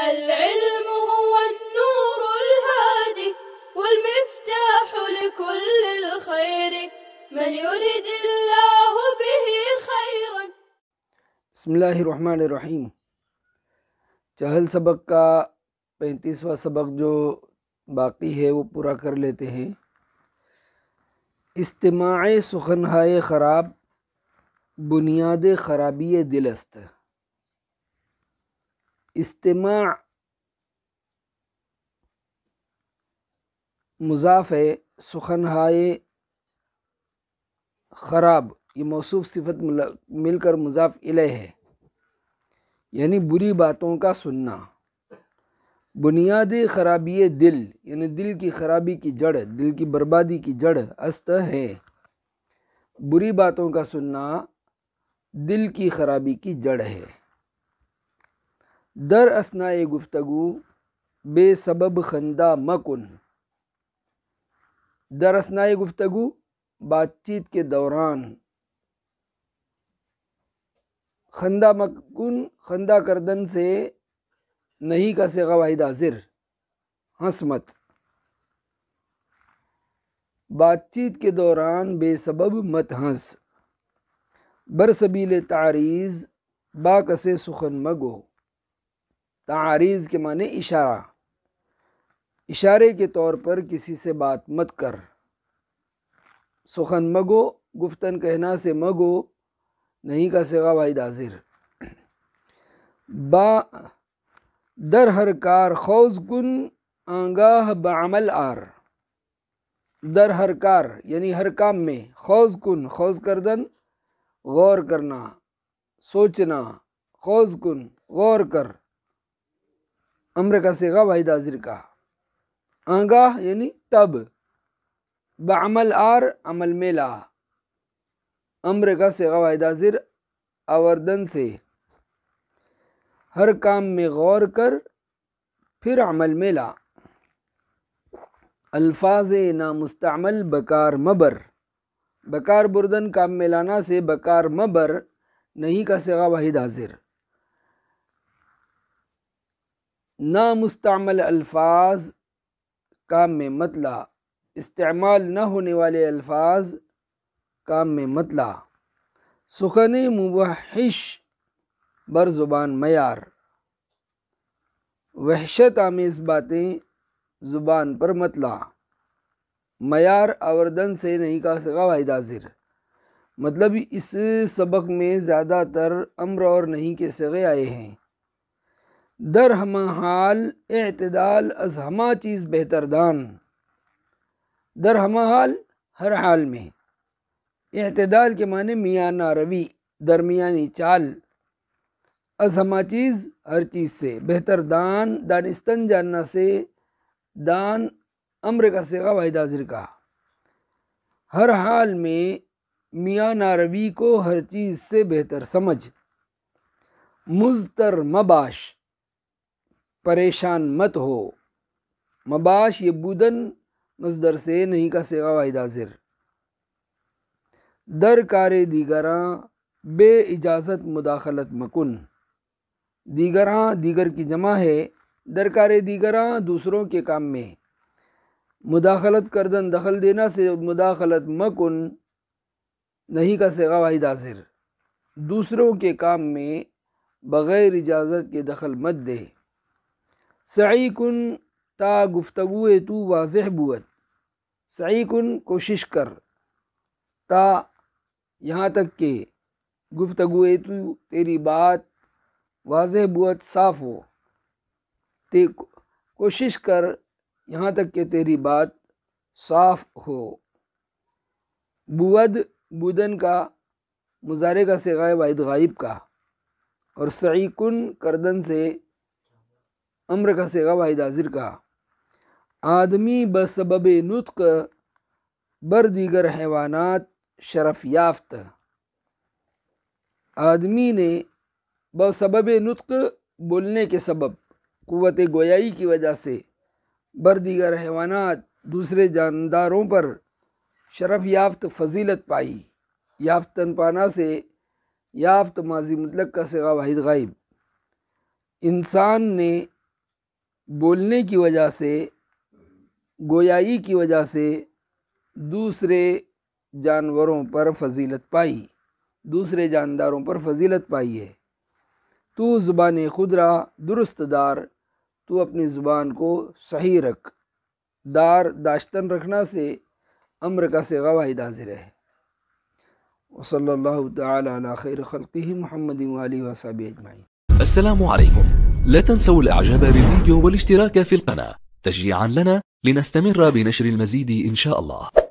العلم هو النور الهادي والمفتاح لكل الخير من يريد الله به خيرا. بسم اللہ الرحمن الرحیم. چہل سبق کا 35واں سبق جو باقی ہے وہ پورا کر لیتے ہیں. استماع سخنہائے خراب بنیاد خرابی دل است. استماع مضاف ہے، سخنہائے خراب یہ موصوف صفت مل کر مضاف الیہ ہے، یعنی بری باتوں کا سننا. بنیاد خرابی دل یعنی دل کی خرابی کی جڑ، دل کی بربادی کی جڑ است ہے. بری باتوں کا سننا دل کی خرابی کی جڑ ہے. در اثناء گفتگو بے سبب خندہ مکن. در اثناء گفتگو بات چیت کے دوران خندہ مکن، خندہ کردن سے نہیں کا صیغہ واحد حاضر، ہنس مت. بات چیت کے دوران بے سبب مت ہنس. برسبیل تعریض با کسے سخن مگو. تعریض کے معنی اشارہ، اشارے کے طور پر کسی سے بات مت کر. سخن مگو گفتن کہنا سے مگو نہیں کا صیغہ واحد حاضر. با در ہر کار خوض کن آنگاہ بعمل آر. در ہر کار یعنی ہر کام میں، خوض کن خوض کردن غور کرنا سوچنا، خوض کن غور کر، امر کا صیغہ واحد حاضر کا. آنگاہ یعنی تب، بعمل آر عمل میں لا، امر کا صیغہ واحد حاضر آوردن سے. ہر کام میں غور کر پھر عمل میں لا. الفاظ نامستعمل بکار مبر. بکار بردن کام میں لانا سے بکار مبر نہیں کا صیغہ واحد حاضر. نامستعمل الفاظ کام میں مت لا. استعمال نہ ہونے والے الفاظ کام میں مت لا. سخن موحش بر زبان معیار. وحشت آمیز باتیں زبان پر مت لا. معیار آوردن سے نہیں کا صیغہ واحد حاضر. مطلب اس سبق میں زیادہ تر امر اور نہیں کے صیغے آئے ہیں. در ہمہ حال اعتدال از ہمہ چیز بہتر دان. در ہمہ حال ہر حال میں. اعتدال کے معنی میانہ روی، درمیانی چال. از ہمہ چیز ہر چیز سے، بہتر دان دانستن جاننا سے، دان امر کا صیغہ واحد حاضر کا. ہر حال میں میانہ روی کو ہر چیز سے بہتر سمجھ. مضطر مباش پریشان مت ہو. مباش یہ بودن مصدر سے نہیں کا صیغہ واحد حاضر. در کار دیگراں بے اجازت مداخلت مکن. دیگراں دیگر کی جمع ہے. در کار دیگراں دوسروں کے کام میں. مداخلت کردن دخل دینا سے مداخلت مکن نہیں کا صیغہ واحد حاضر. دوسروں کے کام میں بغیر اجازت کے دخل مت دے. سعی کن تا گفتگو تو واضح بوت. سعی کن کوشش کر، تا یہاں تک کہ گفتگو تو تیری بات واضح بوت صاف ہو. کوشش کر یہاں تک کہ تیری بات صاف ہو. بود بودن کا مضارع کا صیغہ واحد غائب کا، اور سعی کن کردن سے امر کا صیغہ واحد حاضر کا. آدمی بسبب نطق بر دیگر حیوانات شرف یافت. آدمی نے بسبب نطق بولنے کے سبب، قوت گویائی کی وجہ سے، بر دیگر حیوانات دوسرے جانداروں پر شرف یافت فضیلت پائی. یافتن پانا سے یافت ماضی مطلق کا صیغہ واحد غائب. انسان نے بولنے کی وجہ سے، گویائی کی وجہ سے دوسرے جانوروں پر فضیلت پائی، دوسرے جانداروں پر فضیلت پائی ہے۔ تو زبان خود را درست دار، تو اپنی زبان کو صحیح رکھ۔ دار داشتن رکھنا سے امر کا صیغہ واحد حاضر ہے۔ وصلی اللہ تعالی علی خیر خلقہ محمد وآلہ وصحبہ اجمعین۔ السلام عليكم، لا تنسوا الاعجاب بالفيديو والاشتراك في القناة تشجيعا لنا لنستمر بنشر المزيد إن شاء الله.